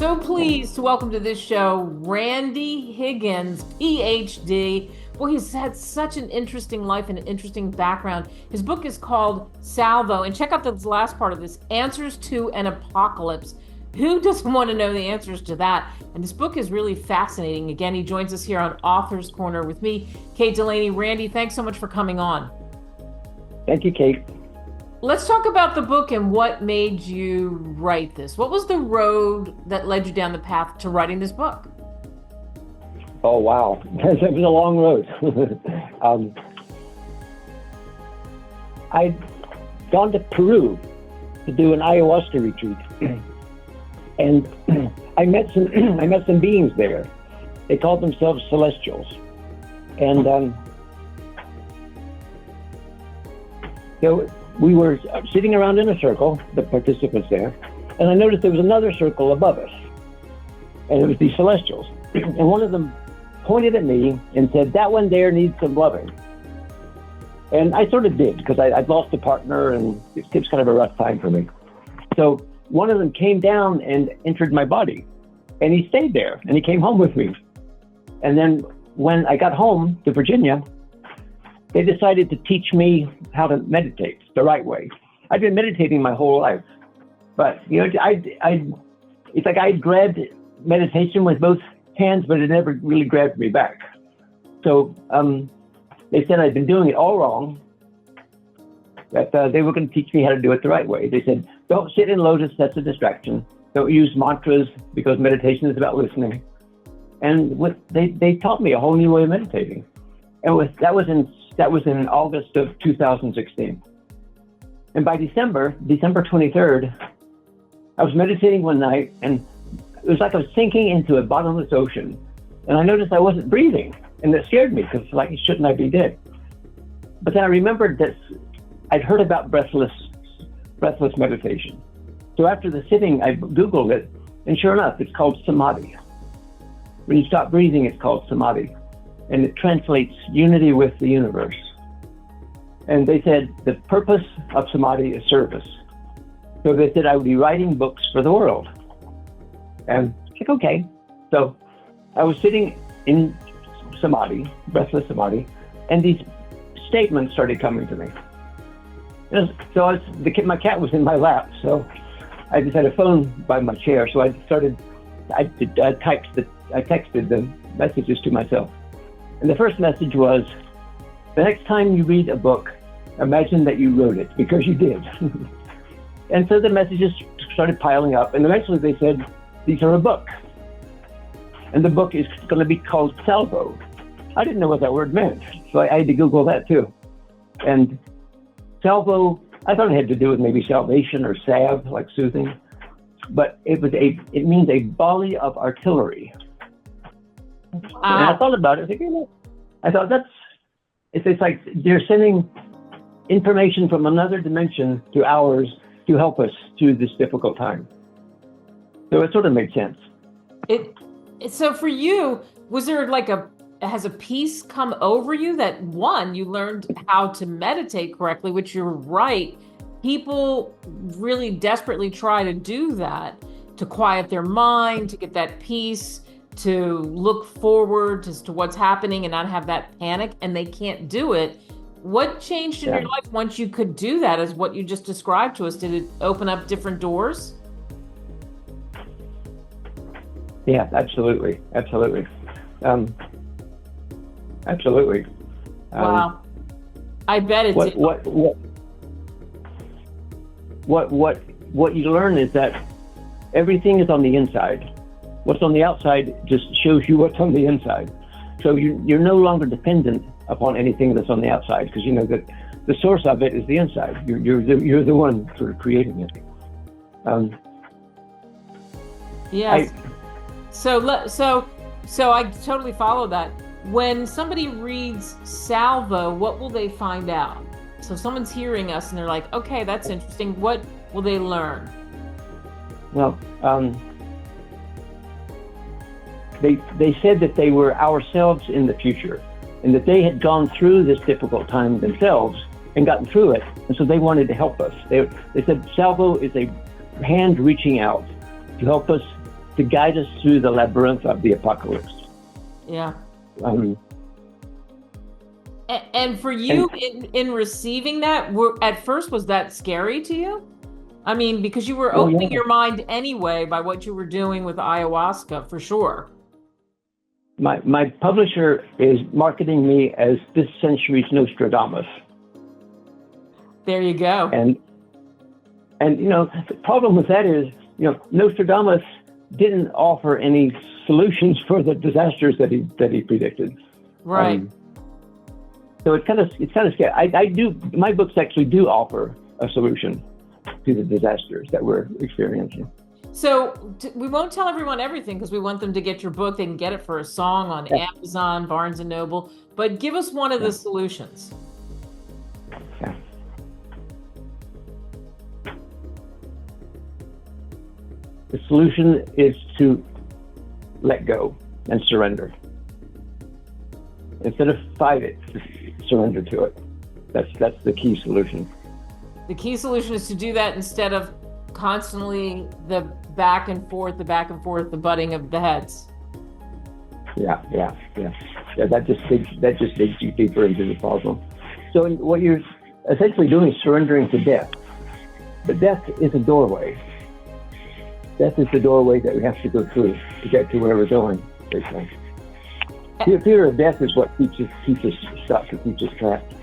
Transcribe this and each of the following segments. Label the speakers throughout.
Speaker 1: So pleased to welcome to this show, Randy Higgins, PH.D. Boy, he's had such an interesting life and an interesting background. His book is called Salvo, and check out the last part of this, Answers to an Apocalypse. Who doesn't want to know the answers to that? And this book is really fascinating. Again, he joins us here on Author's Corner with me, Kate Delaney. Randy, thanks so much for coming on.
Speaker 2: Thank you, Kate.
Speaker 1: Let's talk about the book and what made you write this. What was the road that led you down the path to writing this book?
Speaker 2: Oh, wow. It was a long road. I'd gone to Peru to do an ayahuasca retreat. And I met some beings there. They called themselves celestials. And we were sitting around in a circle, the participants there, and I noticed there was another circle above us, and it was the celestials. And one of them pointed at me and said, "That one there needs some loving." And I sort of did, because I'd lost a partner, and it was kind of a rough time for me. So one of them came down and entered my body, and he stayed there, and he came home with me. And then when I got home to Virginia, they decided to teach me how to meditate the right way. I've been meditating my whole life, but it's like I grabbed meditation with both hands, but it never really grabbed me back. So they said I'd been doing it all wrong, that they were going to teach me how to do it the right way. They said, don't sit in lotus, that's a distraction. Don't use mantras, because meditation is about listening. And they taught me a whole new way of meditating. And that was in August of 2016. And by December 23rd, I was meditating one night, and it was like I was sinking into a bottomless ocean. And I noticed I wasn't breathing, and it scared me, because like, shouldn't I be dead? But then I remembered that I'd heard about breathless meditation. So after the sitting, I Googled it, and sure enough, it's called samadhi. When you stop breathing, it's called samadhi. And it translates unity with the universe. And they said the purpose of samadhi is service. So they said I would be writing books for the world. And I said, okay. So I was sitting in samadhi, breathless samadhi, and these statements started coming to me. So my cat was in my lap, so I just had a phone by my chair. So I texted the messages to myself. And the first message was, the next time you read a book, imagine that you wrote it, because you did. And so the messages started piling up, and eventually they said, these are a book. And the book is going to be called Salvo. I didn't know what that word meant, so I had to Google that too. And Salvo, I thought it had to do with maybe salvation or salve, like soothing, but it means a volley of artillery. And I thought about it. I thought it's like they're sending information from another dimension to ours to help us through this difficult time. So it sort of made sense.
Speaker 1: So for you, was there has a peace come over you that, one, you learned how to meditate correctly, which you're right. People really desperately try to do that, to quiet their mind, to get that peace, to look forward as to what's happening and not have that panic, and they can't do it. What changed in your life once you could do that, as what you just described to us? Did it open up different doors?
Speaker 2: Yeah, absolutely. Absolutely.
Speaker 1: Wow. I bet it did.
Speaker 2: What you learn is that everything is on the inside. What's on the outside just shows you what's on the inside. So you're no longer dependent upon anything that's on the outside, because you know that the source of it is the inside. You're the one sort of creating it.
Speaker 1: Yes. So I totally follow that. When somebody reads Salvo, what will they find out? So someone's hearing us and they're like, okay, that's interesting. What will they learn?
Speaker 2: Well, they said that they were ourselves in the future, and that they had gone through this difficult time themselves and gotten through it, and so they wanted to help us. They said Salvo is a hand reaching out to help us, to guide us through the labyrinth of the apocalypse.
Speaker 1: Yeah. And for you, in receiving that, at first, was that scary to you? I mean, because you were opening your mind anyway by what you were doing with ayahuasca, for sure.
Speaker 2: My publisher is marketing me as this century's Nostradamus.
Speaker 1: There you go.
Speaker 2: And the problem with that is, Nostradamus didn't offer any solutions for the disasters that he predicted.
Speaker 1: Right.
Speaker 2: So it's kind of scary. My books actually do offer a solution to the disasters that we're experiencing.
Speaker 1: So we won't tell everyone everything because we want them to get your book. They can get it for a song on Amazon, Barnes and Noble. But give us one of the solutions.
Speaker 2: Yeah. The solution is to let go and surrender. Instead of fight it, surrender to it. That's the key solution.
Speaker 1: The key solution is to do that instead of constantly the back and forth, the butting of the heads.
Speaker 2: Yeah. That just digs you deeper into the problem. So what you're essentially doing is surrendering to death. But death is a doorway. Death is the doorway that we have to go through to get to where we're going, basically. Fear of death is what keeps us stuck and keeps us trapped.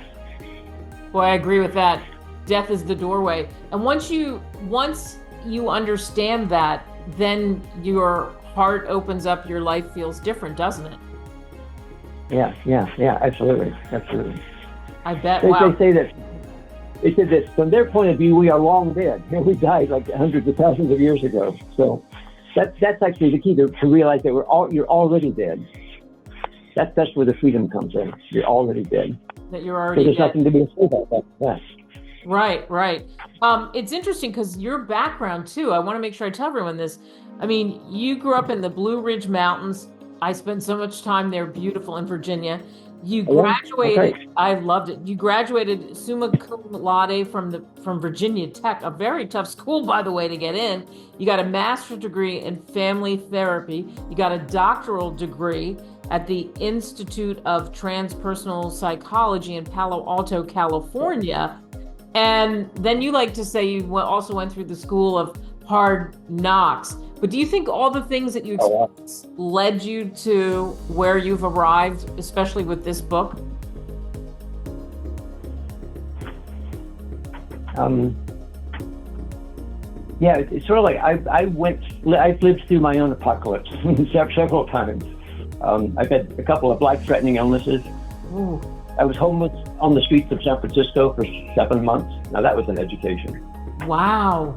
Speaker 1: Boy, I agree with that. Death is the doorway. And once you understand that, then your heart opens up, your life feels different, doesn't it? Yeah, absolutely.
Speaker 2: I bet. They said that from their point of view, we are long dead. We died like hundreds of thousands of years ago. So that's actually the key to realize that you're already dead. That's where the freedom comes in. You're already dead.
Speaker 1: That you're already
Speaker 2: dead. There's nothing to be afraid about. Yeah.
Speaker 1: Right. It's interesting because your background too, I want to make sure I tell everyone this. I mean, you grew up in the Blue Ridge Mountains. I spent so much time there, beautiful in Virginia. You graduated, okay. I loved it. You graduated summa cum laude from Virginia Tech, a very tough school, by the way, to get in. You got a master's degree in family therapy. You got a doctoral degree at the Institute of Transpersonal Psychology in Palo Alto, California. And then you like to say you also went through the school of hard knocks. But do you think all the things that you experienced led you to where you've arrived, especially with this book?
Speaker 2: It's sort of like I've lived through my own apocalypse several times. I've had a couple of life-threatening illnesses.
Speaker 1: Ooh.
Speaker 2: I was homeless on the streets of San Francisco for 7 months. Now that was an education.
Speaker 1: Wow.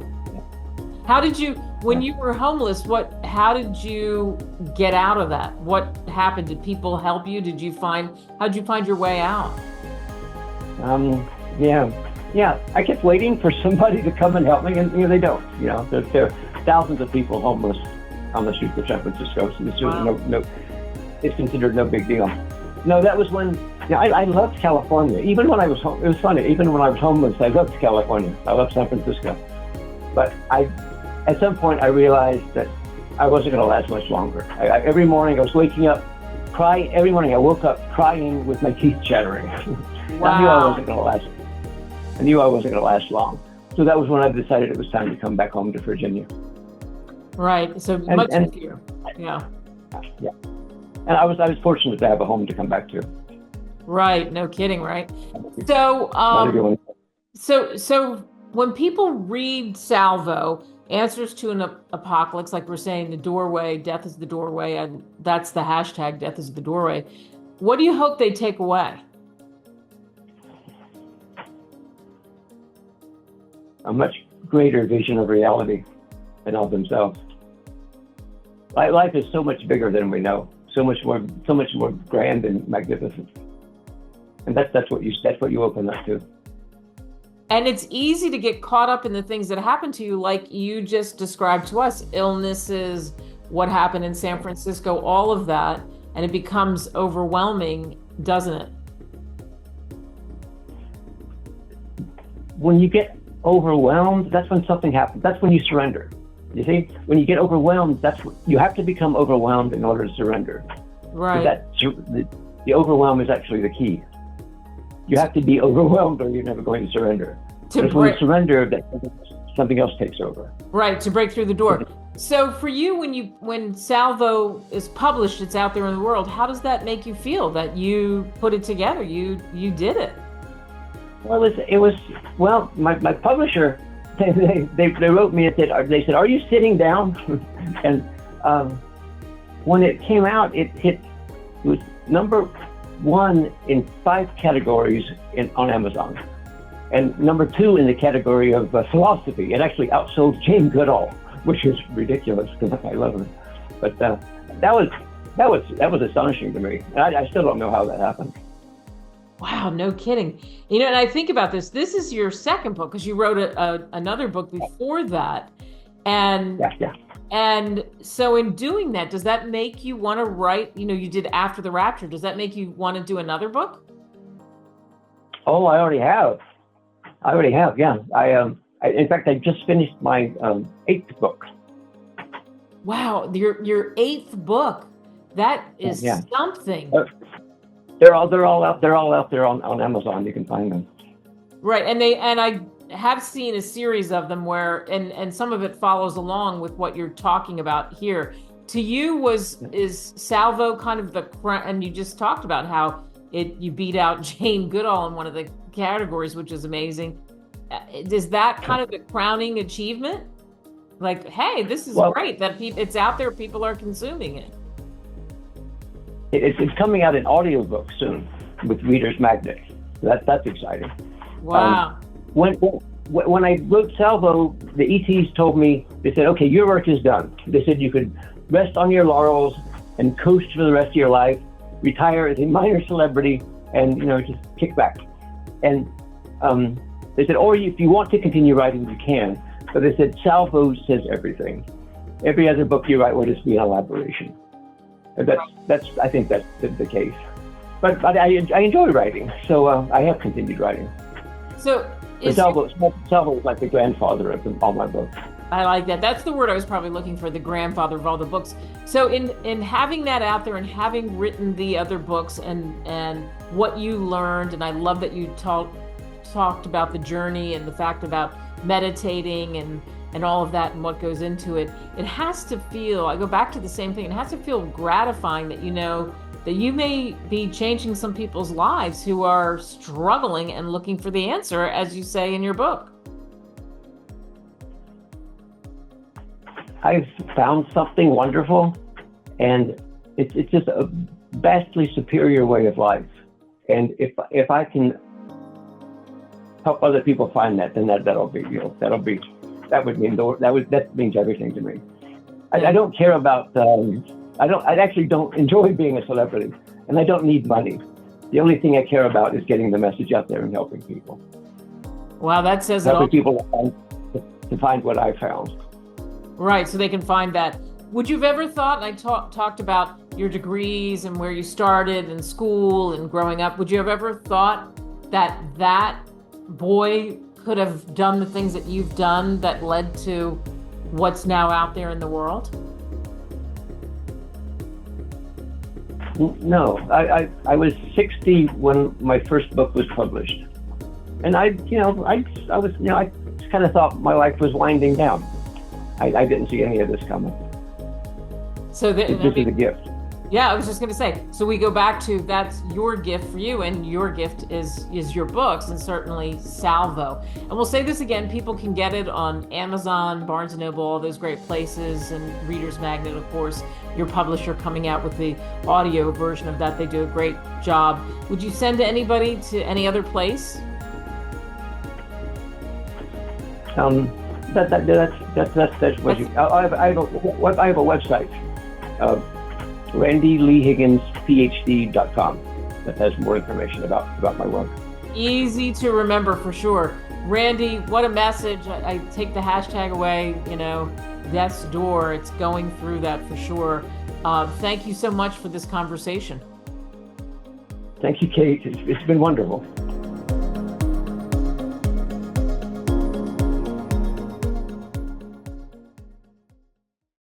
Speaker 1: How did you, when you were homeless, how did you get out of that? What happened? Did people help you? How'd you find your way out?
Speaker 2: I kept waiting for somebody to come and help me, and they don't. There are thousands of people homeless on the streets of San Francisco, so it's considered no big deal. No, that was when I loved California. Even when I was home, it was funny. Even when I was homeless, I loved California. I loved San Francisco. But at some point, I realized that I wasn't going to last much longer. Every morning, I was waking up, crying. Every morning, I woke up crying with my teeth chattering.
Speaker 1: Wow.
Speaker 2: I knew I wasn't going to last. I knew I wasn't going to last long. So that was when I decided it was time to come back home to Virginia.
Speaker 1: Right. So much easier. Yeah.
Speaker 2: Yeah. And I was fortunate to have a home to come back to.
Speaker 1: Right. No kidding. Right. So, so when people read Salvo, Answers to an Apocalypse, like we're saying, the doorway, death is the doorway, and that's the hashtag, death is the doorway. What do you hope they take away?
Speaker 2: a much greater vision of reality and of themselves. Life is so much bigger than we know, so much more grand and magnificent. And that's what you open up to.
Speaker 1: And it's easy to get caught up in the things that happen to you, like you just described to us, illnesses, what happened in San Francisco, all of that, and it becomes overwhelming, doesn't it?
Speaker 2: When you get overwhelmed, that's when something happens. That's when you surrender. You see, when you get overwhelmed, you have to become overwhelmed in order to surrender.
Speaker 1: Right.
Speaker 2: The overwhelm is actually the key. You have to be overwhelmed or you're never going to surrender. Because when you surrender, something else takes over.
Speaker 1: Right, to break through the door. So for you, when Salvo is published, it's out there in the world, how does that make you feel that you put it together? You did it.
Speaker 2: Well, my publisher, they wrote me and they said, "Are you sitting down?" And when it came out, it was number 1 in 5 categories on Amazon, and number 2 in the category of philosophy. It actually outsold Jane Goodall, which is ridiculous because I love her. But that was astonishing to me. I still don't know how that happened.
Speaker 1: Wow, no kidding. And I think about this. This is your second book because you wrote another book before that, and
Speaker 2: yeah.
Speaker 1: And so in doing that, does that make you want to write? You did After the Rapture. Does that make you want to do another book?
Speaker 2: Oh, I already have. Yeah. In fact, I just finished my 8th book.
Speaker 1: Wow, your 8th book. That is something.
Speaker 2: They're all out there on Amazon. You can find them.
Speaker 1: Right, and I have seen a series of them where and some of it follows along with what you're talking about here. To you, is Salvo kind of and you just talked about how you beat out Jane Goodall in one of the categories, which is amazing. Is that kind of the crowning achievement? Like, hey, this is great that it's out there, people are consuming it.
Speaker 2: It's coming out in audiobook soon with ReadersMagnet. That's exciting.
Speaker 1: Wow.
Speaker 2: When I wrote Salvo, the ETs told me, they said, "Okay, your work is done." They said you could rest on your laurels and coast for the rest of your life, retire as a minor celebrity, and just kick back. And they said, or if you want to continue writing, you can. But they said Salvo says everything. Every other book you write will just be an elaboration. And I think that's the case. But I enjoy writing, so I have continued writing.
Speaker 1: So
Speaker 2: Salvo is like the grandfather of all my books.
Speaker 1: I like that. That's the word I was probably looking for, the grandfather of all the books. So in having that out there and having written the other books and what you learned, and I love that you talked about the journey and the fact about meditating and all of that and what goes into it, it has to feel, I go back to the same thing, it has to feel gratifying that that you may be changing some people's lives who are struggling and looking for the answer, as you say in your book.
Speaker 2: I've found something wonderful, and it's just a vastly superior way of life. And if I can help other people find that, then that means everything to me. I don't care about I actually don't enjoy being a celebrity, and I don't need money. The only thing I care about is getting the message out there and helping people.
Speaker 1: Wow, that says it all.
Speaker 2: Helping people to find what I found.
Speaker 1: Right, so they can find that. Would you have ever thought, and I talked about your degrees and where you started in school and growing up, would you have ever thought that boy could have done the things that you've done that led to what's now out there in the world?
Speaker 2: No, I was 60 when my first book was published, and I just kind of thought my life was winding down. I didn't see any of this coming.
Speaker 1: So this
Speaker 2: is a gift.
Speaker 1: Yeah, I was just going to say, so we go back to that's your gift for you, and your gift is your books, and certainly Salvo. And we'll say this again, people can get it on Amazon, Barnes & Noble, all those great places, and ReadersMagnet, of course, your publisher coming out with the audio version of that. They do a great job. Would you send anybody to any other place?
Speaker 2: That's what you. I have a website, Randy Lee Higgins PH.D.com, that has more information about my work.
Speaker 1: Easy to remember for sure. Randy, what a message. I take the hashtag away, death's door. It's going through that for sure. Thank you so much for this conversation.
Speaker 2: Thank you, Kate. It's been wonderful.